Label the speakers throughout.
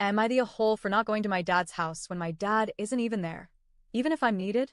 Speaker 1: Am I the a-hole for not going to my dad's house when my dad isn't even there, even if I'm needed?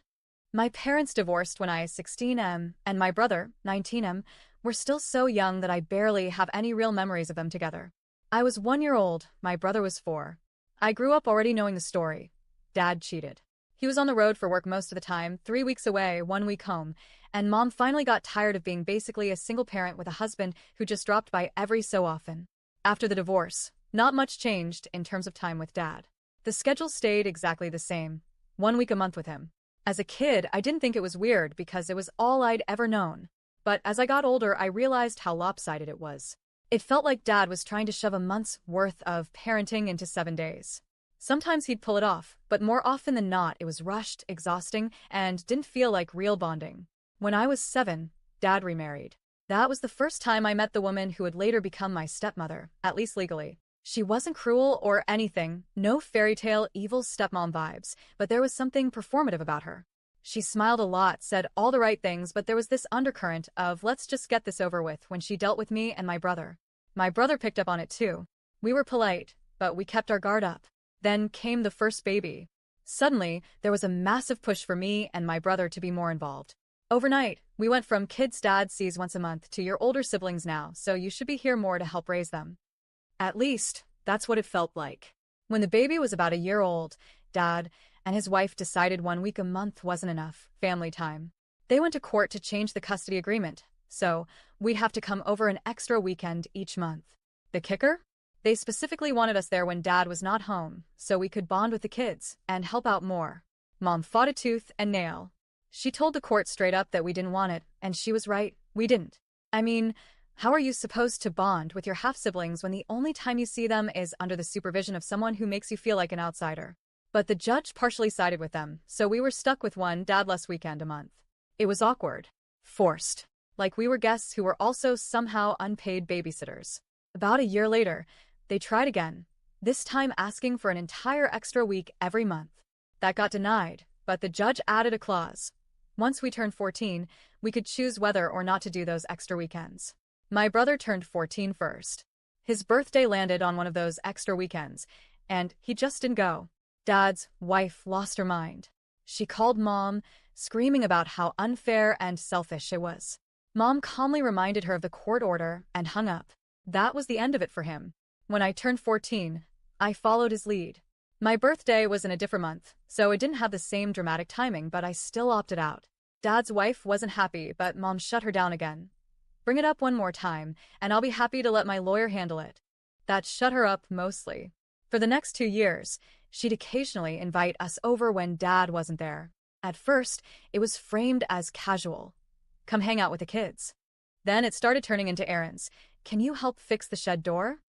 Speaker 1: My parents divorced when I was 16 and my brother, 19 were still so young that I barely have any real memories of them together. I was 1 year old, my brother was 4. I grew up already knowing the story. Dad cheated. He was on the road for work most of the time, 3 weeks away, 1 week home, and mom finally got tired of being basically a single parent with a husband who just dropped by every so often. After the divorce, not much changed in terms of time with dad. The schedule stayed exactly the same, 1 week a month with him. As a kid, I didn't think it was weird because it was all I'd ever known. But as I got older, I realized how lopsided it was. It felt like dad was trying to shove a month's worth of parenting into 7 days. Sometimes he'd pull it off, but more often than not, it was rushed, exhausting, and didn't feel like real bonding. When I was 7, dad remarried. That was the first time I met the woman who would later become my stepmother, at least legally. She wasn't cruel or anything, no fairy tale evil stepmom vibes, but there was something performative about her. She smiled a lot, said all the right things, but there was this undercurrent of let's just get this over with when she dealt with me and my brother. My brother picked up on it too. We were polite, but we kept our guard up. Then came the first baby. Suddenly, there was a massive push for me and my brother to be more involved. Overnight, we went from kids dad sees once a month to your older siblings now, so you should be here more to help raise them. At least, that's what it felt like. When the baby was about a year old, dad and his wife decided 1 week a month wasn't enough family time. They went to court to change the custody agreement, so we'd have to come over an extra weekend each month. The kicker? They specifically wanted us there when dad was not home, so we could bond with the kids and help out more. Mom fought a tooth and nail. She told the court straight up that we didn't want it, and she was right, we didn't. I mean, how are you supposed to bond with your half-siblings when the only time you see them is under the supervision of someone who makes you feel like an outsider? But the judge partially sided with them, so we were stuck with one dad-less weekend a month. It was awkward. Forced. Like we were guests who were also somehow unpaid babysitters. About a year later, they tried again, this time asking for an entire extra week every month. That got denied, but the judge added a clause. Once we turned 14, we could choose whether or not to do those extra weekends. My brother turned 14 first. His birthday landed on one of those extra weekends, and he just didn't go. Dad's wife lost her mind. She called mom, screaming about how unfair and selfish it was. Mom calmly reminded her of the court order and hung up. That was the end of it for him. When I turned 14, I followed his lead. My birthday was in a different month, so it didn't have the same dramatic timing, but I still opted out. Dad's wife wasn't happy, but mom shut her down again. Bring it up one more time, and I'll be happy to let my lawyer handle it. That shut her up mostly. For the next 2 years, she'd occasionally invite us over when dad wasn't there. At first, it was framed as casual. Come hang out with the kids. Then it started turning into errands. Can you help fix the shed door?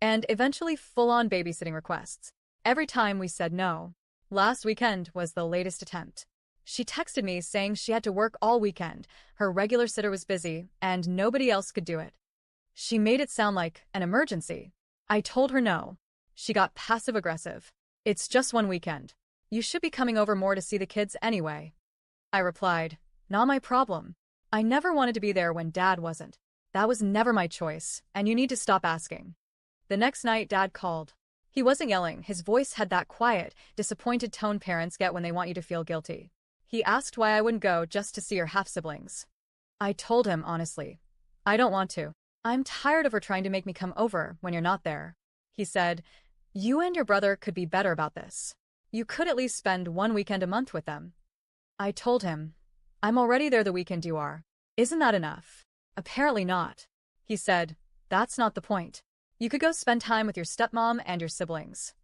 Speaker 1: And eventually full-on babysitting requests. Every time we said no. Last weekend was the latest attempt. She texted me saying she had to work all weekend, her regular sitter was busy, and nobody else could do it. She made it sound like an emergency. I told her no. She got passive-aggressive. It's just 1 weekend. You should be coming over more to see the kids anyway. I replied, not my problem. I never wanted to be there when dad wasn't. That was never my choice, and you need to stop asking. The next night, dad called. He wasn't yelling, his voice had that quiet, disappointed tone parents get when they want you to feel guilty. He asked why I wouldn't go just to see her half-siblings. I told him honestly, I don't want to. I'm tired of her trying to make me come over when you're not there. He said, you and your brother could be better about this. You could at least spend 1 weekend a month with them. I told him, I'm already there the weekend you are. Isn't that enough? Apparently not. He said, that's not the point. You could go spend time with your stepmom and your siblings.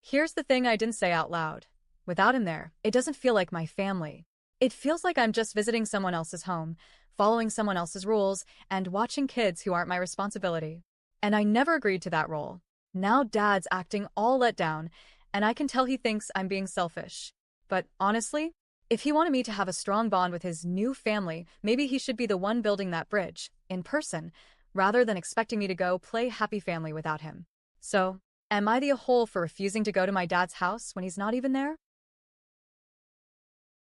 Speaker 1: Here's the thing I didn't say out loud. Without him there, it doesn't feel like my family. It feels like I'm just visiting someone else's home, following someone else's rules, and watching kids who aren't my responsibility. And I never agreed to that role. Now dad's acting all let down, and I can tell he thinks I'm being selfish. But honestly, if he wanted me to have a strong bond with his new family, maybe he should be the one building that bridge, in person, rather than expecting me to go play happy family without him. So, am I the a-hole for refusing to go to my dad's house when he's not even there?